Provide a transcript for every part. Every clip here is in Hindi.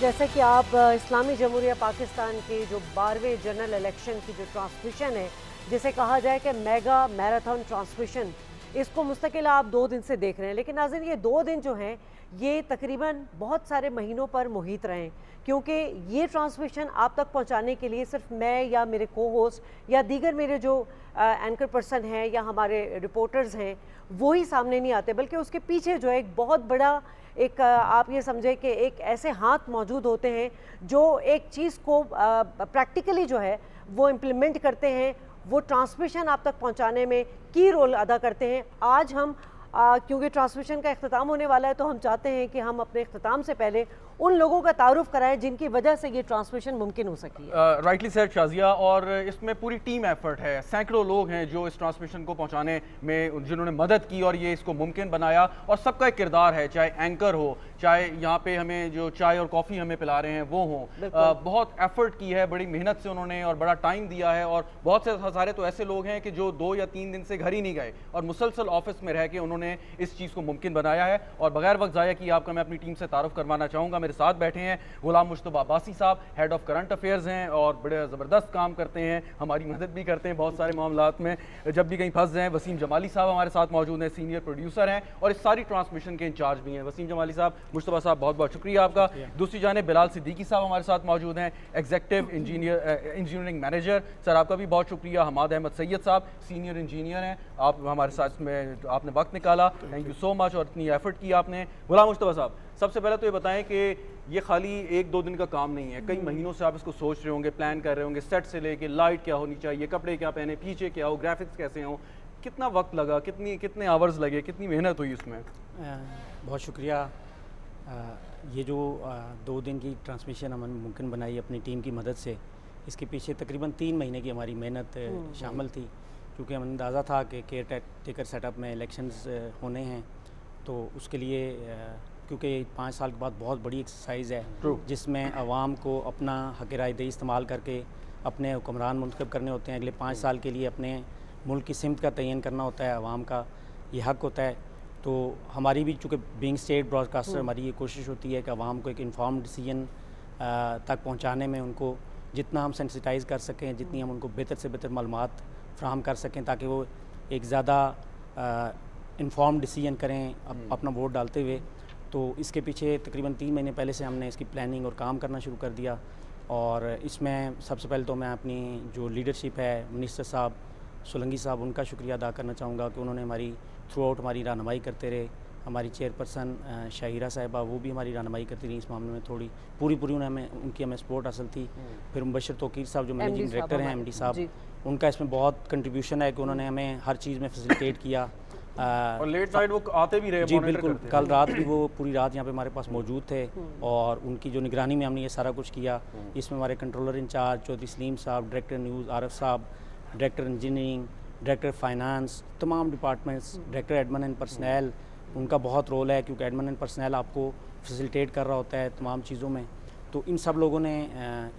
जैसे कि आप इस्लामी जमहूरिया पाकिस्तान के जो 12वें जनरल इलेक्शन की जो ट्रांसमिशन है, जिसे कहा जाए कि मेगा मैराथन ट्रांसमिशन, इसको मुस्तकिल आप 2 दिन से देख रहे हैं। लेकिन नाज़रीन, ये 2 दिन जो हैं ये तकरीबन बहुत सारे महीनों पर मुहित रहे, क्योंकि ये ट्रांसमिशन आप तक पहुंचाने के लिए सिर्फ मैं या मेरे को होस्ट या दीगर मेरे जो एंकर पर्सन हैं या हमारे रिपोर्टर्स हैं वो ही सामने नहीं आते, बल्कि उसके पीछे जो है एक बहुत बड़ा एक आप ये समझे कि एक ऐसे हाथ मौजूद होते हैं जो एक चीज़ को प्रैक्टिकली जो है वो इम्प्लीमेंट करते हैं, वो ट्रांसमिशन आप तक पहुंचाने में की रोल अदा करते हैं। आज हम क्योंकि ट्रांसमिशन का इख्तिताम होने वाला है, तो हम चाहते हैं कि हम अपने इख्तिताम से पहले उन लोगों का तारुफ कराएं जिनकी वजह से ये ट्रांसमिशन मुमकिन हो सकी है। राइटली सेड शाजिया, और इसमें पूरी टीम एफर्ट है। सैकड़ों लोग हैं जो इस ट्रांसमिशन को पहुंचाने में जिन्होंने मदद की और ये इसको मुमकिन बनाया, और सबका एक किरदार है, चाहे एंकर हो, चाहे यहाँ पे हमें जो चाय और कॉफ़ी हमें पिला रहे हैं वो हों। बहुत एफर्ट की है, बड़ी मेहनत से उन्होंने और बड़ा टाइम दिया है। और बहुत से सारे तो ऐसे लोग हैं कि जो 2 या 3 दिन से घर ही नहीं गए और मुसलसल ऑफिस में रह के उन्होंने इस चीज़ को मुमकिन बनाया है। और बगैर वक्त ज़ाया किए आपका मैं अपनी टीम से तारुफ करवाना चाहूँगा। मेरे साथ बैठे हैं गुलाम मुश्तबा अब्बासी साहब, हेड ऑफ करंट अफेयर्स हैं और बड़े ज़बरदस्त काम करते हैं, हमारी मदद भी करते हैं बहुत सारे मामलात में जब भी कहीं फंस जाएँ। वसीम जमाली साहब हमारे साथ मौजूद हैं, सीनियर प्रोड्यूसर हैं और इस सारी ट्रांसमिशन के इंचार्ज भी हैं। वसीम जमाली साहब, मुश्तबा साहब, बहुत बहुत शुक्रिया आपका। दूसरी जानिब बिलाल सिद्दीकी साहब हमारे साथ मौजूद हैं, एग्जीक्यूटिव इंजीनियरिंग मैनेजर। सर आपका भी बहुत शुक्रिया। हमाद अहमद सैयद साहब, सीनियर इंजीनियर हैं, आप हमारे साथ में आपने वक्त निकाला, थैंक यू सो मच और इतनी एफर्ट की आपने। गुलाम मुश्तबा साहब, सबसे पहले तो ये बताएं कि ये खाली 1-2 दिन का काम नहीं है, कई महीनों से आप इसको सोच रहे होंगे, प्लान कर रहे होंगे, सेट से लेके लाइट क्या होनी चाहिए, कपड़े क्या पहने, पीछे क्या हो, ग्राफिक्स कैसे हों, कितना वक्त लगा, कितने आवर्स लगे, कितनी मेहनत हुई इसमें? बहुत शुक्रिया। ये जो 2 दिन की ट्रांसमिशन हमने मुमकिन बनाई अपनी टीम की मदद से, इसके पीछे तकरीबन 3 महीने की हमारी मेहनत शामिल थी, क्योंकि हमें अंदाज़ा था कि केयर टेकर सेटअप में इलेक्शंस होने हैं, तो उसके लिए क्योंकि 5 साल के बाद बहुत बड़ी एक्सरसाइज है जिसमें आवाम को अपना हक़ राय दही इस्तेमाल करके अपने हुक्मरान मुंतखब करने होते हैं। अगले 5 साल के लिए अपने मुल्क की सिमत का तयन करना होता है, आवाम का ये हक़ होता है। तो हमारी भी चूँकि बीइंग स्टेट ब्रॉडकास्टर हमारी ये कोशिश होती है कि आवाम को एक इन्फॉर्म्ड डिसीजन तक पहुँचाने में उनको जितना हम सेंसिटाइज़ कर सकें, जितनी हम उनको बेहतर से बेहतर मालूमात फ्राहम कर सकें, ताकि वो एक ज़्यादा इन्फॉर्म्ड डिसीजन करें अपना वोट डालते हुए। तो इसके पीछे तकरीबन 3 महीने पहले से हमने इसकी प्लानिंग और काम करना शुरू कर दिया। और इसमें सबसे पहले तो मैं अपनी जो लीडरशिप है, मिनिस्टर साहब सोलंकी साहब, उनका शुक्रिया अदा करना चाहूँगा कि उन्होंने हमारी थ्रू आउट हमारी रहनुमाई करते रहे। हमारी चेयरपर्सन शाहिरा साहिबा, वो भी हमारी रहनुमाई करती रही इस मामले में, थोड़ी पूरी उन्हें उनकी हमें सपोर्ट हासिल थी। फिर मुबशर तौकीर साहब जो मैनेजिंग डायरेक्टर हैं, MD साहब, उनका इसमें बहुत कंट्रीब्यूशन है कि उन्होंने हमें हर चीज़ में फैसिलिटेट किया। और लेट नाइट वो आते भी रहे। जी बिल्कुल, कल रात भी वो पूरी रात यहाँ पे हमारे पास मौजूद थे और उनकी जो निगरानी में हमने ये सारा कुछ किया। इसमें हमारे कंट्रोलर इंचार्ज चौधरी सलीम साहब, डायरेक्टर न्यूज़ आरफ साहब, डायरेक्टर इंजीनियरिंग, डायरेक्टर फाइनेंस, तमाम departments, director admin and personal, उनका बहुत रोल है क्योंकि एडमिन एंड पर्सनल आपको फैसिलिटेट कर रहा होता है तमाम चीज़ों में। तो इन सब लोगों ने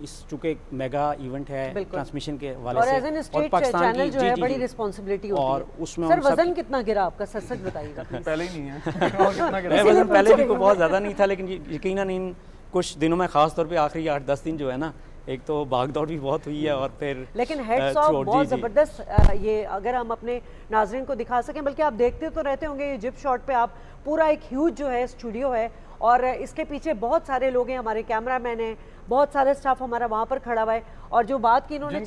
इस चूँकि एक मेगा इवेंट है ट्रांसमिशन के वाले से और पाकिस्तान की जो है बड़ी रिस्पांसिबिलिटी होती और है। उसमें सर वजन कितना गिरा आपका, सच सच बताइएगा। पहले ही नहीं है और कितना गिरा? वजन पहले भी कोई बहुत ज़्यादा नहीं था, लेकिन यकीनन इन कुछ दिनों में ख़ास तौर पे आखिरी 8-10 दिन जो है ना, एक तो भाग दौड़ भी बहुत हुई है और फिर लेकिन हेड्स ऑफ बहुत ज़बरदस्त। ये अगर हम अपने नाजरीन को दिखा सकें, बल्कि आप देखते तो रहते होंगे ये जिप शॉट पे आप पूरा एक ह्यूज जो है स्टूडियो है और इसके पीछे बहुत सारे लोग हैं, हमारे कैमरामैन हैं, बहुत सारे स्टाफ हमारा वहाँ पर खड़ा हुआ है। और जो बात की इन्होंने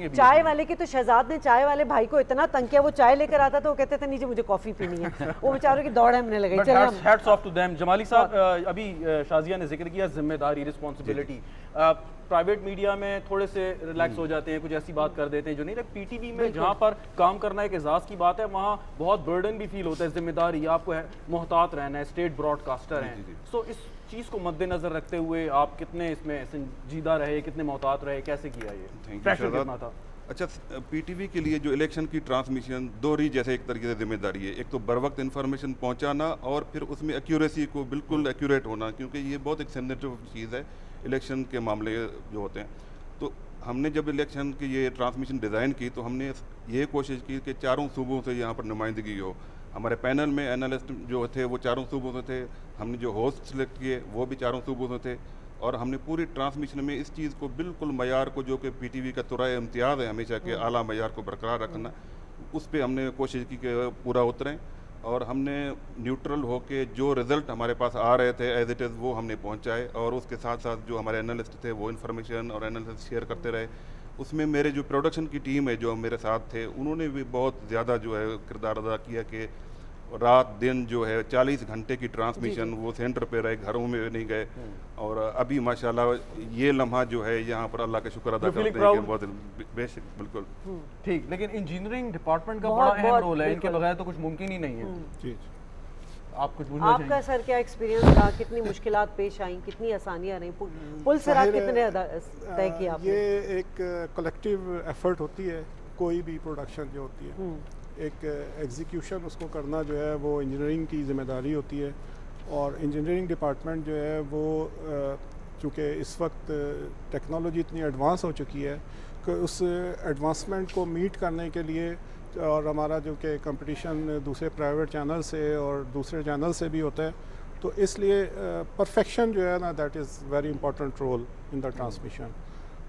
चाय वाले की, तो शहजाद ने चाय वाले भाई को इतना तंग किया, वो चाय लेकर आता था, वो कहते थे नीचे मुझे कॉफ़ी पीनी है, वो बेचारों की दौड़ हमने लगाई। Hats off to them. Jamali साहब, अभी शाजिया ने जिक्र किया जिम्मेदारी, रिस्पॉन्सिबिलिटी। प्राइवेट मीडिया में थोड़े से रिलैक्स हो जाते हैं, कुछ ऐसी बात कर देते हैं जो नहीं, लेकिन PTV में जहाँ पर काम करना एक एजाज़ की बात है, वहाँ बहुत बर्डन भी फील होता है, जिम्मेदारी, आपको मोहतात रहना है, स्टेट ब्रॉडकास्टर हैं। सो इस चीज़ को मद्देनजर रखते हुए आप कितने इसमें संजीदा रहे, कितने मोहतात रहे, कैसे किया ये, प्रेशर कितना था? अच्छा, PTV के लिए जो इलेक्शन की ट्रांसमिशन दोहरी जैसे एक तरीके से जिम्मेदारी है, एक तो बर वक्त इन्फॉर्मेशन पहुंचाना और फिर उसमें एक्यूरेसी को बिल्कुल एक्यूरेट होना, क्योंकि ये बहुत एक सेंसिटिव चीज़ है इलेक्शन के मामले जो होते हैं। तो हमने जब इलेक्शन की ये ट्रांसमिशन डिज़ाइन की तो हमने ये कोशिश की कि चारों सूबों से यहाँ पर नुमाइंदगी हो। हमारे पैनल में एनालिस्ट जो थे वो चारों सूबों से थे, हमने जो होस्ट सिलेक्ट किए वो भी चारों सूबों से थे। और हमने पूरी ट्रांसमिशन में इस चीज़ को बिल्कुल मयार को, जो कि पीटीवी का तुराए इम्तियाज़ है हमेशा के आला मयार को बरकरार रखना, उस पर हमने कोशिश की कि पूरा उतरें। और हमने न्यूट्रल होके जो रिज़ल्ट हमारे पास आ रहे थे एज इट इज़ वो हमने पहुंचाए, और उसके साथ साथ जो हमारे एनालिस्ट थे वो इन्फॉर्मेशन और एनालिसिस शेयर करते रहे। उसमें मेरे जो प्रोडक्शन की टीम है जो मेरे साथ थे, उन्होंने भी बहुत ज़्यादा जो है किरदार अदा किया कि रात दिन जो है 40 घंटे की ट्रांसमिशन वो सेंटर पे रहे, घरों में नहीं गए। और अभी माशाल्लाह ये लम्हा जो है यहाँ पर अल्लाह का शुक्र अदा You're feeling करते हैं कि proud? बहुत बेशक बिल्कुल। ठीक, लेकिन इंजीनियरिंग डिपार्टमेंट का बहुत- बड़ा अहम बहुत, रोल है, इनके बिल्कुल। बगैर तो कुछ मुमकिन ही नहीं है। जी आप कुछ बोलना आपका चाहिए? सर क्या एक्सपीरियंस रहा, कितनी मुश्किलात पेश आई, कितनी आसानियां रही, पुल सिरात ज़ाहिर है, कितने तय किया आपने? ये एक कलेक्टिव एफर्ट होती है, कोई भी प्रोडक्शन जो होती है, एक एग्जीक्यूशन उसको करना जो है वो इंजीनियरिंग की ज़िम्मेदारी होती है। और इंजीनियरिंग डिपार्टमेंट जो है वो चूँकि इस वक्त टेक्नोलॉजी इतनी एडवांस हो चुकी है कि उस एडवांसमेंट को मीट करने के लिए, और हमारा जो कि कंपटीशन दूसरे प्राइवेट चैनल से और दूसरे चैनल से भी होता है, तो इसलिए परफेक्शन जो है ना, that is very important role in the transmission.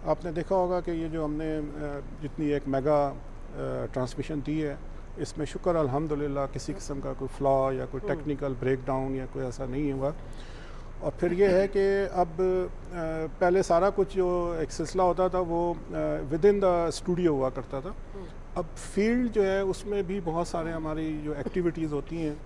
आपने देखा होगा कि ये जो हमने जितनी एक मेगा ट्रांसमिशन दी है, इसमें शुक्र अल्हम्दुलिल्लाह किसी किस्म का कोई फ्लॉ या कोई टेक्निकल ब्रेकडाउन या कोई ऐसा नहीं हुआ। और फिर ये है कि अब पहले सारा कुछ जो एक सिलसिला होता था वो विद इन द स्टूडियो हुआ करता था। अब फील्ड जो है उसमें भी बहुत सारे हमारी जो एक्टिविटीज़ होती हैं,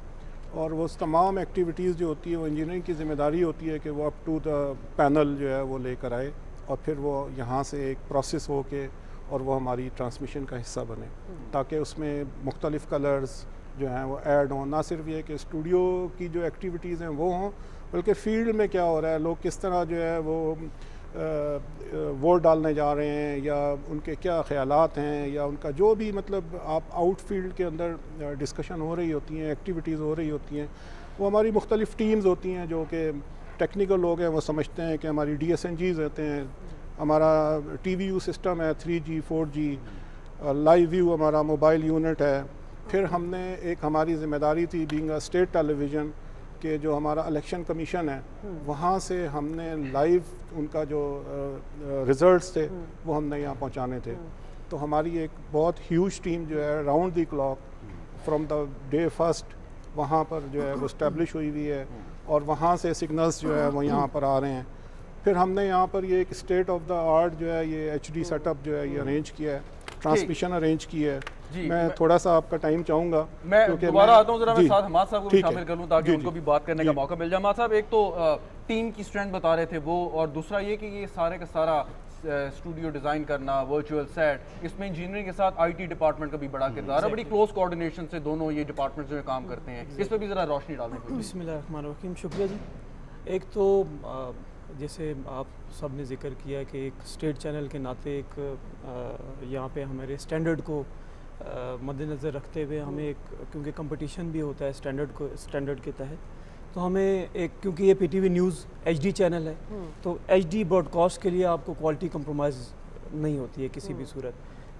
और वो तमाम एक्टिविटीज़ जो होती है वो इंजीनियरिंग की ज़िम्मेदारी होती है कि वो अप टू द पैनल जो है वो लेकर आए, और फिर वो यहाँ से एक प्रोसेस हो के और वो हमारी ट्रांसमिशन का हिस्सा बने, ताकि उसमें मुख्तलिफ़ कलर्स जो हैं वो ऐड हों। ना सिर्फ ये कि स्टूडियो की जो एक्टिविटीज़ हैं वो हों, बल्कि फ़ील्ड में क्या हो रहा है, लोग किस तरह जो है वो वोट डालने जा रहे हैं, या उनके क्या ख़यालात हैं, या उनका जो भी मतलब आप आउटफील्ड के अंदर डिस्कशन हो रही होती हैं, एक्टिविटीज़ हो रही होती हैं, वो हमारी मुख्तलिफ़ टीम्स होती हैं जो कि टेक्निकल लोग हैं, वो समझते हैं कि हमारी DSNGs रहते हैं, हमारा TVU सिस्टम है 3G 4G, लाइव व्यू हमारा मोबाइल यूनिट है। फिर हमने एक हमारी ज़िम्मेदारी थी बीइंग अ स्टेट टेलीविज़न कि जो हमारा इलेक्शन कमीशन है वहाँ से हमने लाइव उनका जो रिज़ल्ट्स थे वो हमने यहाँ पहुँचाने थे। तो हमारी एक बहुत ह्यूज टीम जो है round the clock from the day first वहाँ पर जो है वो इस्टेब्लिश हुई हुई है, और वहाँ से सिग्नल्स जो है वो यहाँ पर आ रहे हैं। फिर हमने यहाँ पर ये एक स्टेट ऑफ द आर्ट जो है ये HD सेटअप जो है ये अरेंज किया है, ट्रांसमिशन अरेंज की है। मैं थोड़ा सा आपका टाइम चाहूँगा, मैं क्योंकि दोबारा आता हूँ, जरा मैं जी, साथ हमाद साहब को भी ठीक है। शामिल कर लूँ ताकि जी, उनको जी, भी बात करने का जी। मौका मिल जाए। हमाद साहब, एक तो टीम की स्ट्रेंथ बता रहे थे वो, और दूसरा ये कि ये सारे का सारा स्टूडियो डिज़ाइन करना, वर्चुअल सेट, इसमें इंजीनियरिंग के साथ IT डिपार्टमेंट का भी बड़ा किरदार है। बड़ी क्लोज कोऑर्डिनेशन से दोनों ये डिपार्टमेंट जो है काम करते हैं, इस पर भी ज़रा रोशनी डालने को। बिस्मिल्लाहिर्रहमानिर्रहीम। शुक्रिया जी। एक तो जैसे आप सब ने जिक्र किया कि एक स्टेट चैनल के नाते एक यहाँ पे हमारे स्टैंडर्ड को मद्देनज़र रखते हुए हमें एक, क्योंकि कंपटीशन भी होता है स्टैंडर्ड के तहत, तो हमें एक, क्योंकि ये PTV न्यूज़ HD चैनल है, तो HD ब्रॉडकास्ट के लिए आपको क्वालिटी कंप्रोमाइज़ नहीं होती है किसी भी सूरत,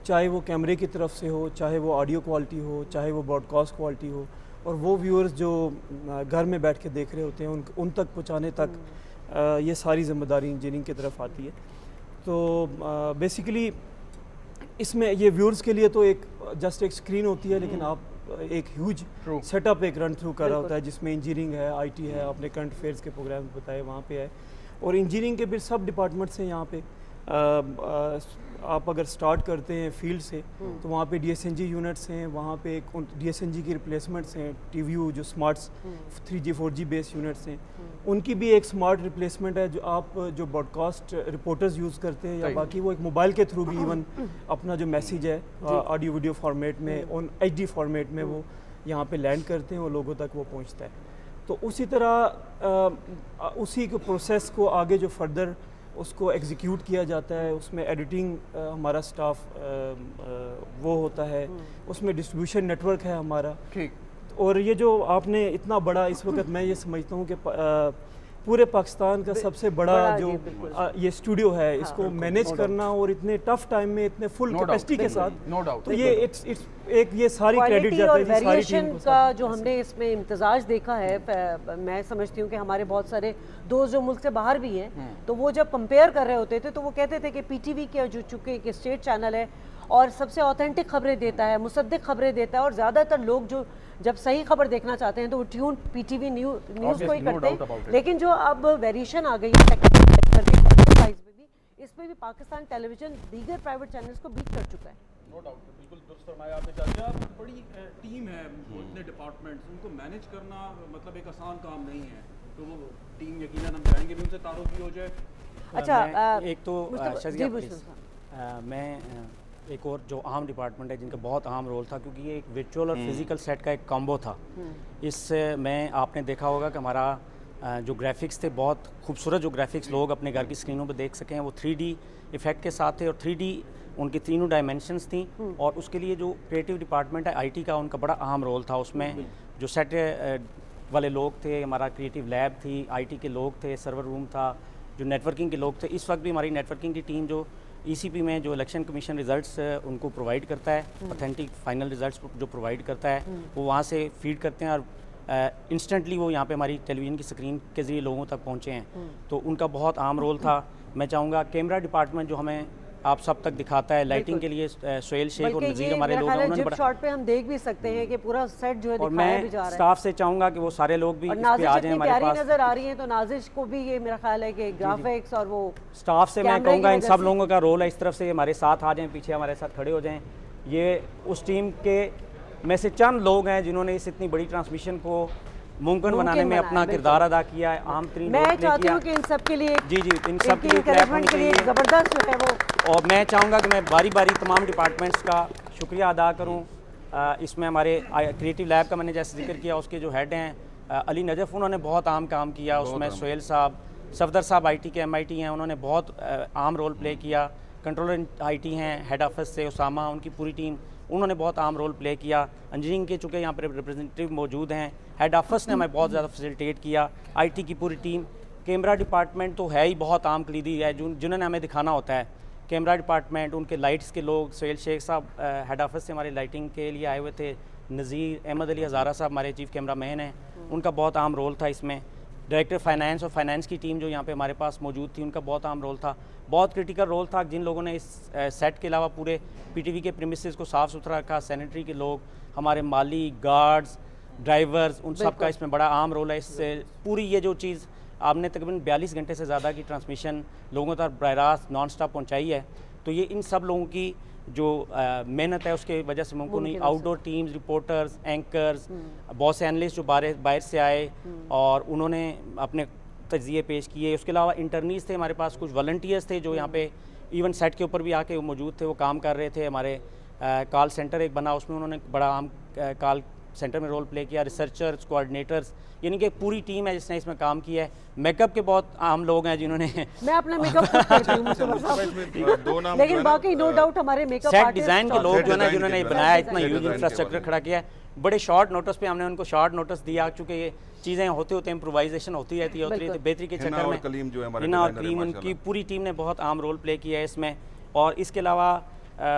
चाहे वो कैमरे की तरफ से हो, चाहे वो ऑडियो क्वालिटी हो, चाहे वो ब्रॉडकास्ट क्वालिटी हो, और वो व्यूअर्स जो घर में बैठ के देख रहे होते हैं उन तक पहुँचाने तक ये सारी जिम्मेदारी इंजीनियरिंग की तरफ आती है। तो बेसिकली इसमें ये व्यूअर्स के लिए तो एक जस्ट एक स्क्रीन होती है, लेकिन आप एक ह्यूज सेटअप एक रन थ्रू कर रहा होता है, जिसमें इंजीनियरिंग है, IT है, आपने करंट अफेयर्स के प्रोग्राम बताए वहाँ पे है, और इंजीनियरिंग के भी सब डिपार्टमेंट्स हैं यहाँ पे। आप अगर स्टार्ट करते हैं फील्ड से तो वहाँ पे DSNG यूनिट्स हैं, वहाँ पे एक DSNG की रिप्लेसमेंट्स हैं, TVU जो smarts 3G 4G base units हैं, उनकी भी एक स्मार्ट रिप्लेसमेंट है। जो आप जो ब्रॉडकास्ट रिपोर्टर्स यूज़ करते हैं या बाकी, वो एक मोबाइल के थ्रू भी इवन अपना जो मैसेज है ऑडियो वीडियो फॉर्मेट में, ऑन HD फॉर्मेट में वो यहाँ पे लैंड करते हैं और लोगों तक वो पहुँचता है। तो उसी तरह उसी के प्रोसेस को आगे जो फर्दर उसको एग्जीक्यूट किया जाता है, उसमें एडिटिंग हमारा स्टाफ वो होता है, उसमें डिस्ट्रीब्यूशन नेटवर्क है हमारा। ठीक। और ये जो आपने इतना बड़ा, इस वक्त मैं ये समझता हूँ कि पूरे पाकिस्तान का सबसे बड़ा बड़ा, जो जी, बिल्कुल। ये स्टूडियो है, इसको मैनेज करना और इतने टफ टाइम में इतने फुल No doubt, कैपेसिटी के बिल्कुल, साथ, no doubt, तो ये इट्स एक ये सारी क्रेडिट क्वालिटी और जाती है जी सारी वेरिएशन टीम को। का जो हमने इसमें इम्तजाज देखा है, मैं समझती हूँ कि हमारे बहुत सारे दोस्त जो मुल्क से बाहर भी हैं, तो वो जब कंपेयर कर रहे होते थे तो वो कहते थे कि पीटीवी के जो चूँकि एक स्टेट चैनल है और सबसे ऑथेंटिक खबरें देता है, मुसद्दिक खबरें देता है, और ज़्यादातर लोग जो जब सही खबर देखना चाहते हैं तो वो ट्यून पीटीवी न्यूज़ को ही Obviously, no करते doubt about हैं। it. लेकिन जो अब वेरिएशन आ गई है टेक्निकल साइज में भी, इसमें भी पाकिस्तान टेलीविजन दीगर प्राइवेट चैनल्स को बीट कर चुका है। नो डाउट, बिल्कुल दुरुस्त फरमाया आपने चाचा। बड़ी टीम है, इतने डिपार्टमेंट्स, उनको मैनेज करना मतलब एक आसान काम नहीं है, तो वो टीम यकीनन हम चाहेंगे भी उनसे तारुफ भी हो जाए। अच्छा, मैं एक तो मुस्तफा- शाजिया जी, प्लीज, मुस्तफा। मैं एक और जो आम डिपार्टमेंट है जिनका बहुत अहम रोल था, क्योंकि ये एक वर्चुअल और फिजिकल सेट का एक कॉम्बो था। इससे मैं आपने देखा होगा कि हमारा जो ग्राफिक्स थे, बहुत खूबसूरत जो ग्राफिक्स लोग अपने घर की स्क्रीनों पर देख सकें, वो 3D इफ़ेक्ट के साथ थे और 3D उनकी तीनों डायमेंशंस थी। और उसके लिए जो क्रिएटिव डिपार्टमेंट है IT का, उनका बड़ा अहम रोल था उसमें। जो सेट वाले लोग थे, हमारा क्रिएटिव लैब थी, IT के लोग थे, सर्वर रूम था, जो नेटवर्किंग के लोग थे। इस वक्त भी हमारी नेटवर्किंग की टीम जो ECP में जो इलेक्शन कमीशन रिजल्ट्स उनको प्रोवाइड करता है, ऑथेंटिक फाइनल रिजल्ट्स जो प्रोवाइड करता है, वो वहाँ से फीड करते हैं और इंस्टेंटली वो यहाँ पे हमारी टेलीविज़न की स्क्रीन के ज़रिए लोगों तक पहुँचे हैं। तो उनका बहुत अहम रोल था। मैं चाहूँगा कैमरा डिपार्टमेंट जो हमें आप सब तक दिखाता है, लाइटिंग के लिए सोहेल शेख और बल्कि नज़ीर ये हमारे मेरा लोग ख्याल हैं, है उन्होंने जिप बड़ा। शॉट पे हम देख भी सकते हैं कि पूरा सेट जो है और दिखाया भी मैं जा रहा है। स्टाफ से चाहूँगा कि वो सारे लोग भी और इस पे नाजिश आ इतनी जाएं हमारे प्यारी पास। नजर आ रही है, तो नाजिश को भी ये मेरा ख्याल है कि ग्राफिक्स और वो स्टाफ से मैं कैमरे की कहूँगा इन वजह सब से- लोगों का रोल है इस तरफ से हमारे साथ आ जाएं, पीछे हमारे साथ खड़े हो जाएं। ये उस टीम के में से चंद लोग हैं जिन्होंने इस इतनी बड़ी ट्रांसमिशन को मुमकिन बनाने में बनाया, अपना बिल्कुल। किरदार अदा किया है, आम तरीन मैं रोल प्ले चाहती किया। हूँ कि इन सब के लिए जी जी, इन सब के लिए clap encouragement होनी के लिए एक चाहिए। जबरदस्त जो है वो और मैं चाहूँगा कि मैं बारी बारी तमाम डिपार्टमेंट्स का शुक्रिया अदा करूँ। इसमें हमारे क्रिएटिव लैब का मैंने जैसे जिक्र किया, उसके जो हेड हैं अली नजफ़, उन्होंने बहुत अहम काम किया उसमें। सोहेल साहब, सफदर साहब IT के MIT हैं, उन्होंने बहुत अहम रोल प्ले किया। कंट्रोलर IT हैं हेड ऑफिस से उसामा, उनकी पूरी टीम, उन्होंने बहुत अहम रोल प्ले किया। इंजीनियरिंग के चूँकि यहाँ पर रिप्रेजेंटेटिव मौजूद हैं, हेड ऑफिस ने हमें बहुत ज़्यादा फैसिलिटेट किया। IT की पूरी टीम, कैमरा डिपार्टमेंट तो है ही बहुत आम कलीदी है, जिन्होंने हमें दिखाना होता है। कैमरा डिपार्टमेंट, उनके लाइट्स के लोग, सोहेल शेख साहब हेड ऑफिस से हमारे लाइटिंग के लिए आए हुए थे, नज़ीर अहमद अली हज़ारा साहब हमारे चीफ कैमरा मैन हैं, उनका बहुत अहम रोल था इसमें। डायरेक्टर फाइनेंस और फाइनेंस की टीम जो यहाँ पे हमारे पास मौजूद थी, उनका बहुत अहम रोल था। बहुत क्रिटिकल रोल था जिन लोगों ने इस सेट के अलावा पूरे PTV के प्रीमिसेस को साफ़ सुथरा रखा। सैनिटरी के लोग, हमारे माली, गार्ड्स, ड्राइवर्स, उन सब का इसमें बड़ा अहम रोल है। इससे पूरी ये जो चीज़ आपने तकरीबन 42 घंटे से ज़्यादा की ट्रांसमिशन लोगों तक बराह रास्त नॉन स्टॉप पहुँचाई है, तो ये इन सब लोगों की जो मेहनत है उसके वजह से मुमकिन हुई। आउटडोर टीम्स, रिपोर्टर्स, एंकर्स, बहुत से एनालिस्ट जो बाहर से आए और उन्होंने अपने तजिए पेश किए। उसके अलावा इंटर्नीज थे हमारे पास, कुछ वॉलंटियर्स थे जो यहाँ पे इवन सेट के ऊपर भी आके वो मौजूद थे, वो काम कर रहे थे। हमारे कॉल सेंटर एक बना, उसमें उन्होंने बड़ा आम कॉल सेंटर में रोल प्ले किया। रिसर्चर्स, कोऑर्डिनेटर्स, यानी कि पूरी टीम है जिसने इसमें काम किया है। मेकअप के बहुत आम लोग हैं जिन्होंने मैं अपना मेकअप खुद करती हूँ मुस्तफा साहब। दो नाम लेकिन बाकी नो डाउट हमारे मेकअप सेट आर्टिस्ट डिज़ाइन के और लोग set जो है ना, design जिन्होंने के बनाया set इतना design ह्यूज के इंफ्रास्ट्रक्चर बारे खड़ा किया है, बड़े शॉर्ट नोटिस पे हमने उनको शॉर्ट नोटिस दिया, चूँकि ये चीज़ें होते होते इम्प्रोवाइजेशन होती रहती है बिल्कुल। बेहतरी के हिना चक्कर और में। कलीम जो है हमारे हिना और designer हैं, कलीम, उनकी माशाल्लाह। पूरी टीम ने बहुत अहम रोल प्ले किया है इसमें। और इसके अलावा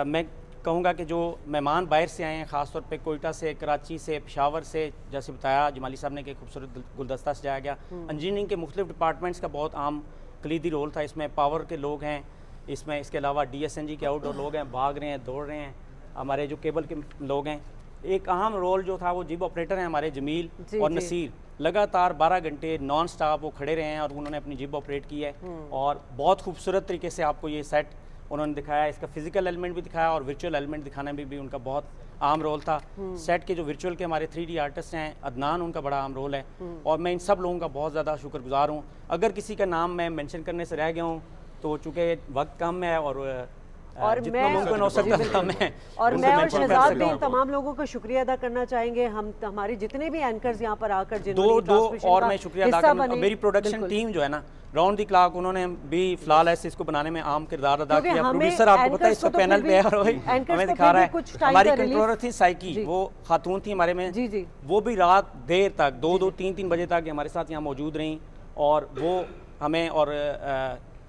मैं कहूँगा कि जो मेहमान बाहर से आए हैं, ख़ासतौर पे कोयटा से, कराची से, पेशावर से, जैसे बताया जमाली साहब ने कि खूबसूरत गुलदस्ता सजाया गया। इंजीनियरिंग के मुख्तलिफ डिपार्टमेंट्स का बहुत आम कलीदी रोल था इसमें। पावर के लोग हैं इसमें, इसके अलावा DSNG के आउटडोर लोग हैं, भाग रहे हैं, दौड़ रहे हैं। हमारे जो केबल के लोग हैं, एक अहम रोल जो था वो जिब ऑपरेटर हैं हमारे जमील जी, और जी। नसीर, लगातार 12 घंटे नॉन स्टॉप वो खड़े रहे हैं और उन्होंने अपनी जिब ऑपरेट की है। और बहुत खूबसूरत तरीके से आपको ये सेट उन्होंने दिखाया। इसका फिजिकल एलिमेंट भी दिखाया और वर्चुअल एलिमेंट दिखाने में भी उनका बहुत आम रोल था। सेट के जो वर्चुअल के हमारे 3D आर्टिस्ट हैं, अदनान, उनका बड़ा आम रोल है। और मैं इन सब लोगों का बहुत ज़्यादा शुक्रगुजार हूँ। अगर किसी का नाम मैं मेंशन करने से रह गया हूँ तो चूँकि वक्त कम है और जितना मैं मुमकिन हो सकता था मैं और उनसे मैं और mention कर शहजाद सका भी हूँ। तमाम लोगों का शुक्रिया अदा करना चाहेंगे। हम हमारे जितने भी एंकर्स यहाँ पर आकर दो जिन्होंने दो transmission और का मैं शुक्रिया अदा हिस्सा करना, बने। मेरी प्रोडक्शन बिल्कुल। टीम जो है ना, राउंड द क्लॉक, उन्होंने भी फ्लॉलेस इसको बनाने में आम किरदार अदा क्योंकि किया। हमें प्रोड्यूसर आपको पता है anchors इसका को तो पैनल फिर पे है भी- और वही anchors हमें को दिखा फिर रहा भी कुछ है। time हमारी का कंट्रोलर release- थी साइकी, जी। वो खातून थी हमारे में, जी, जी। वो भी रात देर तक 2-2, 3-3 बजे तक हमारे साथ यहाँ मौजूद रहीं और वो हमें और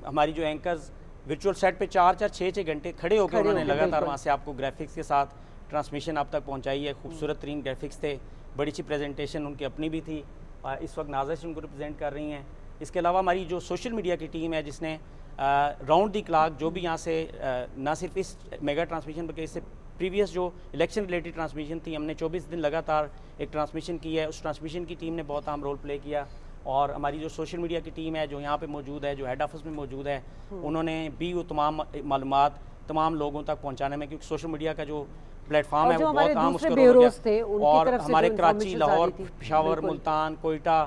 हमारी जो एंकर्स वर्चुअल सेट पे 4-6 घंटे खड़े होकर उन्होंने लगातार वहाँ से आपको ग्राफिक्स के साथ ट्रांसमिशन आप तक पहुँचाई है। खूबसूरत तरीन ग्राफिक्स थे, बड़ी अच्छी प्रेजेंटेशन उनकी अपनी भी थी। इस वक्त नाज़िश उनको रिप्रेजेंट कर रही हैं। इसके अलावा हमारी जो सोशल मीडिया की टीम है जिसने राउंड दी क्लॉक जो भी यहाँ से ना सिर्फ इस मेगा ट्रांसमिशन बल्कि इससे प्रीवियस जो इलेक्शन रिलेटेड ट्रांसमिशन थी, हमने 24 दिन लगातार एक ट्रांसमिशन की है। उस ट्रांसमिशन की टीम ने बहुत अहम रोल प्ले किया। और हमारी जो सोशल मीडिया की टीम है जो यहाँ पे मौजूद है, जो हेड ऑफिस में मौजूद है, उन्होंने भी वो तमाम मालूमात तमाम लोगों तक पहुँचाने में, क्योंकि सोशल मीडिया का जो प्लेटफॉर्म है वो बहुत आम उसका रोल हो गया। और हमारे कराची, लाहौर, पेशावर, मुल्तान, कोयटा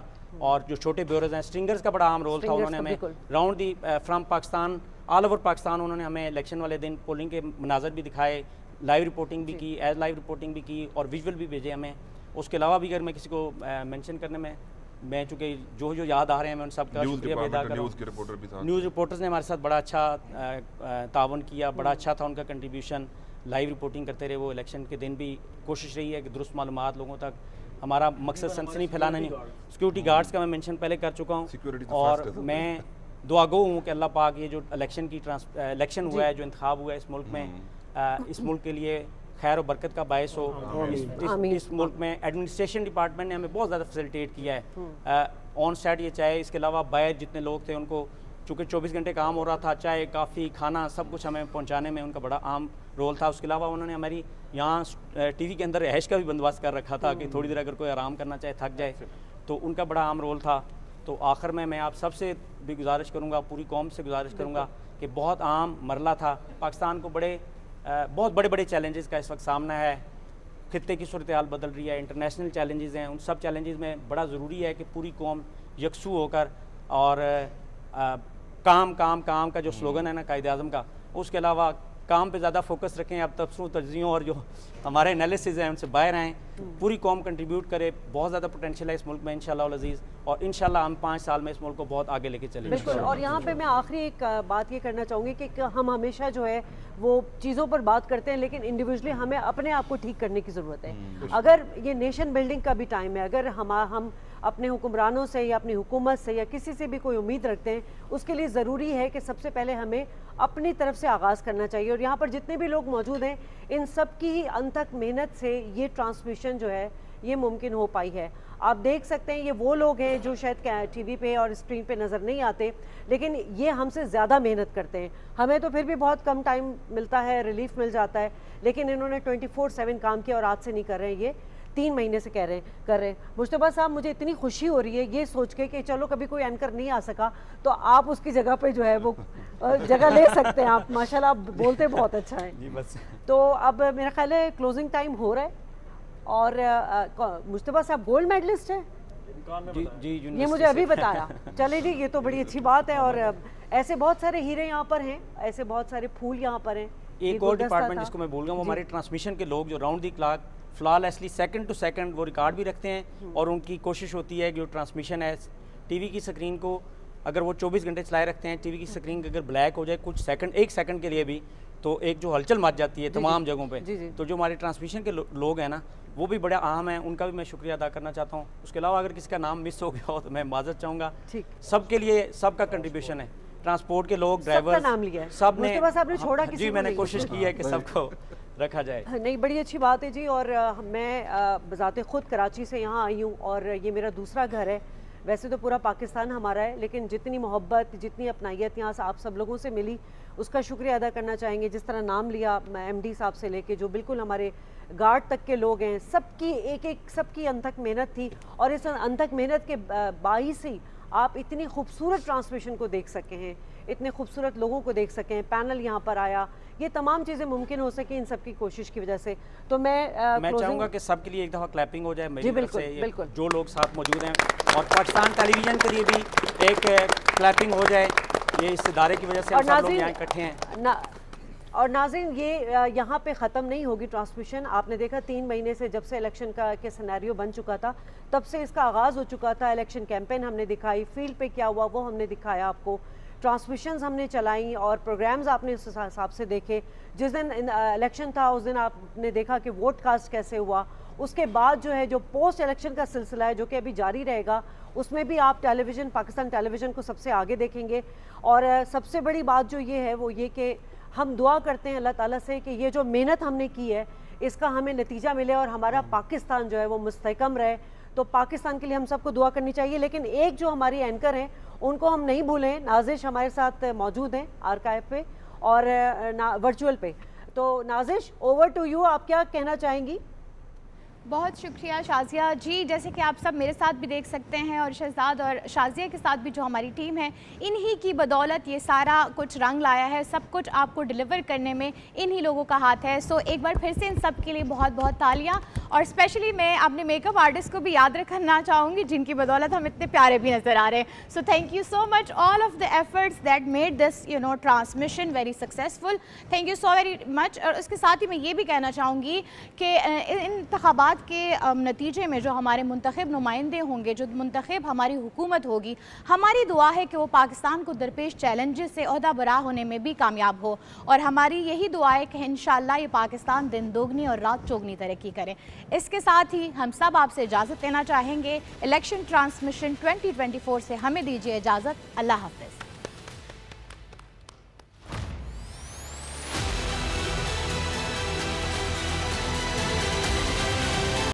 और जो छोटे ब्यूरोज हैं, स्ट्रिंगर्स का बड़ा अहम रोल था। उन्होंने हमें round the from Pakistan, all over Pakistan, उन्होंने हमें इलेक्शन वाले दिन पोलिंग के मनाजर भी दिखाए, लाइव रिपोर्टिंग भी की, एज लाइव रिपोर्टिंग भी की और विजुअल भी भेजे हमें। उसके अलावा भी अगर मैं किसी को मेंशन करने में, मैं चूँकि जो याद आ रहे हैं मैं उन सब का शुक्रिया अदा कर रहा हूँ। न्यूज़ रिपोर्टर्स ने हमारे साथ बड़ा अच्छा तावन किया, बड़ा अच्छा था उनका कंट्रीब्यूशन। लाइव रिपोर्टिंग करते रहे वो। इलेक्शन के दिन भी कोशिश रही है कि दुरुस्त मालूमात लोगों तक, हमारा मकसद सनसनी फैलाना नहीं। सिक्योरिटी गार्ड्स का मैं मेंशन पहले कर चुका हूँ। और मैं दुआ गो हूँ कि अल्लाह पाक ये जो इलेक्शन हुआ है, जो इंतखाब हुआ है इस मुल्क में, इस मुल्क के लिए खैर और बरकत का बायस हो। इस मुल्क में एडमिनिस्ट्रेशन डिपार्टमेंट ने हमें बहुत ज़्यादा फैसिलिटेट किया है। ऑन सेट ये चाहे, इसके अलावा बाहर जितने लोग थे उनको चूँकि 24 घंटे काम हो रहा था, चाय काफ़ी खाना सब कुछ हमें पहुँचाने में उनका बड़ा अहम रोल था। उसके अलावा उन्होंने हमारी यहाँ टीवी के अंदर रहश का भी बंदोबस्त कर रखा था कि थोड़ी देर अगर कोई आराम करना चाहे, थक जाए, तो उनका बड़ा अहम रोल था। तो आखिर में मैं आप सबसे भी गुजारिश करूँगा, पूरी कौम से गुजारिश करूँगा कि बहुत अहम मरला था। पाकिस्तान को बहुत बड़े बड़े चैलेंजेस का इस वक्त सामना है। खित्ते की सूरत हाल बदल रही है, इंटरनेशनल चैलेंजेस हैं। उन सब चैलेंजेस में बड़ा ज़रूरी है कि पूरी कौम यकसू होकर और काम काम काम का जो स्लोगन है ना कायद-ए-आज़म का, उसके अलावा काम पे ज़्यादा फोकस रखें। अब तबसरों तज्जियों और जो हमारे एनालिसिस हैं उनसे बाहर आएँ, पूरी कौम कंट्रीब्यूट करे। बहुत ज़्यादा पोटेंशियल है इस मुल्क में इंशाअल्लाह अज़ीज़, और इंशाअल्लाह हम 5 साल में इस मुल्क को बहुत आगे लेके चलेंगे। बिल्कुल। और यहाँ पे मैं आखिरी एक बात ये करना चाहूँगी कि हम हमेशा जो है वो चीज़ों पर बात करते हैं, लेकिन इंडिविजुअली हमें अपने आप को ठीक करने की ज़रूरत है। अगर ये नेशन बिल्डिंग का भी टाइम है, अगर हम अपने हुक्मरानों से या अपनी हुकूमत से या किसी से भी कोई उम्मीद रखते हैं, उसके लिए ज़रूरी है कि सबसे पहले हमें अपनी तरफ से आगाज़ करना चाहिए। और यहाँ पर जितने भी लोग मौजूद हैं, इन सब की ही अनथक मेहनत से ये ट्रांसमिशन जो है ये मुमकिन हो पाई है। आप देख सकते हैं ये वो लोग हैं जो शायद टीवी पे और स्क्रीन पे नज़र नहीं आते, लेकिन ये हमसे ज़्यादा मेहनत करते हैं। हमें तो फिर भी बहुत कम टाइम मिलता है, रिलीफ मिल जाता है, लेकिन इन्होंने 24/7 काम किया और आज से नहीं कर रहे हैं, ये 3 महीने से कर रहे हैं। मुश्तबा साहब, मुझे इतनी खुशी हो रही है ये सोच के कि चलो कभी कोई एंकर नहीं आ सका तो आप उसकी जगह पे जो है वो जगह ले सकते हैं। आप माशाल्लाह आप बोलते बहुत अच्छा है जी। बस तो अब मेरा ख्याल है क्लोजिंग टाइम हो रहा है। और मुश्तबा साहब गोल्ड मेडलिस्ट है जी, ये मुझे अभी बताया। चले जी, ये तो बड़ी अच्छी बात है। और ऐसे बहुत सारे हीरे यहाँ पर हैं, ऐसे बहुत सारे फूल यहाँ पर हैं। एक और डिपार्टमेंट जिसको मैं बोल रहा हूँ, वो हमारे ट्रांसमिशन के लोग जो round the clock flawlessly second to second वो रिकॉर्ड भी रखते हैं। और उनकी कोशिश होती है कि जो ट्रांसमिशन है टीवी की स्क्रीन को अगर वो 24 घंटे चलाए रखते हैं, टीवी की स्क्रीन अगर ब्लैक हो जाए कुछ सेकंड, 1 सेकंड के लिए भी, तो एक जो हलचल मच जाती है तमाम जगहों पे। तो जो हमारे ट्रांसमिशन के लोग हैं ना, वो भी बड़ा अहम है, उनका भी मैं शुक्रिया अदा करना चाहता हूँ। उसके अलावा अगर किसी का नाम मिस हो गया हो तो मैं माजरत चाहूँगा। सबके लिए सबका कंट्रीब्यूशन है, ट्रांसपोर्ट के लोग, ड्राइवर, नाम लिया है सब ने छोड़ा जी, मैंने कोशिश की है कि सबको रखा जाए। नहीं, बड़ी अच्छी बात है जी। और मैं बज़ाते ख़ुद कराची से यहाँ आई हूँ और ये मेरा दूसरा घर है। वैसे तो पूरा पाकिस्तान हमारा है, लेकिन जितनी मोहब्बत, जितनी अपनाइयत यहाँ से आप सब लोगों से मिली, उसका शुक्रिया अदा करना चाहेंगे। जिस तरह नाम लिया MD साहब से लेके जो बिल्कुल हमारे गार्ड तक के लोग हैं, सबकी एक सबकी अनथक मेहनत थी। और इस अनथक मेहनत के बाइस ही आप इतनी खूबसूरत ट्रांसमिशन को देख सके हैं, इतने खूबसूरत लोगों को देख सकें, पैनल यहाँ पर आया, ये तमाम चीज़ें मुमकिन हो सकी इन सब की कोशिश की वजह से। तो मैं चाहूँगा कि सबके लिए एक दफ़ा क्लैपिंग हो जाए मेरी तरफ से, बिल्कुल जो लोग साथ मौजूद हैं, और पाकिस्तान टेलीविज़न के लिए भी एक क्लैपिंग हो जाए। ये इस इदारे की वजह से हम सब लोग यहाँ इकट्ठे हैं। और नाज़रीन, ये यहाँ पे ख़त्म नहीं होगी ट्रांसमिशन। आपने देखा 3 महीने से जब से इलेक्शन के सिनेरियो बन चुका था, तब से इसका आगाज़ हो चुका था। इलेक्शन कैंपेन हमने दिखाई, फील्ड पे क्या हुआ वो हमने दिखाया आपको, ट्रांसमिशंस हमने चलाई और प्रोग्राम्स आपने उस हिसाब से देखे। जिस दिन इलेक्शन था उस दिन आपने देखा कि वोट कास्ट कैसे हुआ, उसके बाद जो है जो पोस्ट इलेक्शन का सिलसिला है जो कि अभी जारी रहेगा, उसमें भी आप टेलीविज़न, पाकिस्तान टेलीविज़न को सबसे आगे देखेंगे। और सबसे बड़ी बात जो ये है वो ये कि हम दुआ करते हैं अल्लाह ताला से कि ये जो मेहनत हमने की है इसका हमें नतीजा मिले और हमारा पाकिस्तान जो है वो मुस्तहकम रहे। तो पाकिस्तान के लिए हम सबको दुआ करनी चाहिए। लेकिन एक जो हमारी एंकर हैं उनको हम नहीं भूलें, नाजिश हमारे साथ मौजूद हैं आर्काइव पे और वर्चुअल पे। तो नाजिश, ओवर टू यू, आप क्या कहना चाहेंगी? बहुत शुक्रिया शाजिया जी। जैसे कि आप सब मेरे साथ भी देख सकते हैं और शहजाद और शाजिया के साथ भी जो हमारी टीम है, इन्हीं की बदौलत ये सारा कुछ रंग लाया है। सब कुछ आपको डिलीवर करने में इन्हीं लोगों का हाथ है। सो एक बार फिर से इन सब के लिए बहुत बहुत तालियां। और स्पेशली मैं अपने मेकअप आर्टिस्ट को भी याद रखना चाहूँगी जिनकी बदौलत हम इतने प्यारे भी नज़र आ रहे हैं। So thank you so much all of the efforts that made this transmission very successful. Thank you so very much. और उसके साथ ही मैं ये भी कहना चाहूँगी कि इंतखाबात के नतीजे में जो हमारे मुंतखब नुमाइंदे होंगे, जो मुंतखब हमारी हुकूमत होगी, हमारी दुआ है कि वो पाकिस्तान को दरपेश चैलेंजेस से ओहदा बरा होने में भी कामयाब हो। और हमारी यही दुआ है कि इंशाअल्लाह ये पाकिस्तान दिन दोगुनी और रात चौगनी तरक्की करे। इसके साथ ही हम सब आपसे इजाज़त लेना चाहेंगे। इलेक्शन ट्रांसमिशन 2024 से हमें दीजिए इजाज़त। अल्लाह हाफ़िज़।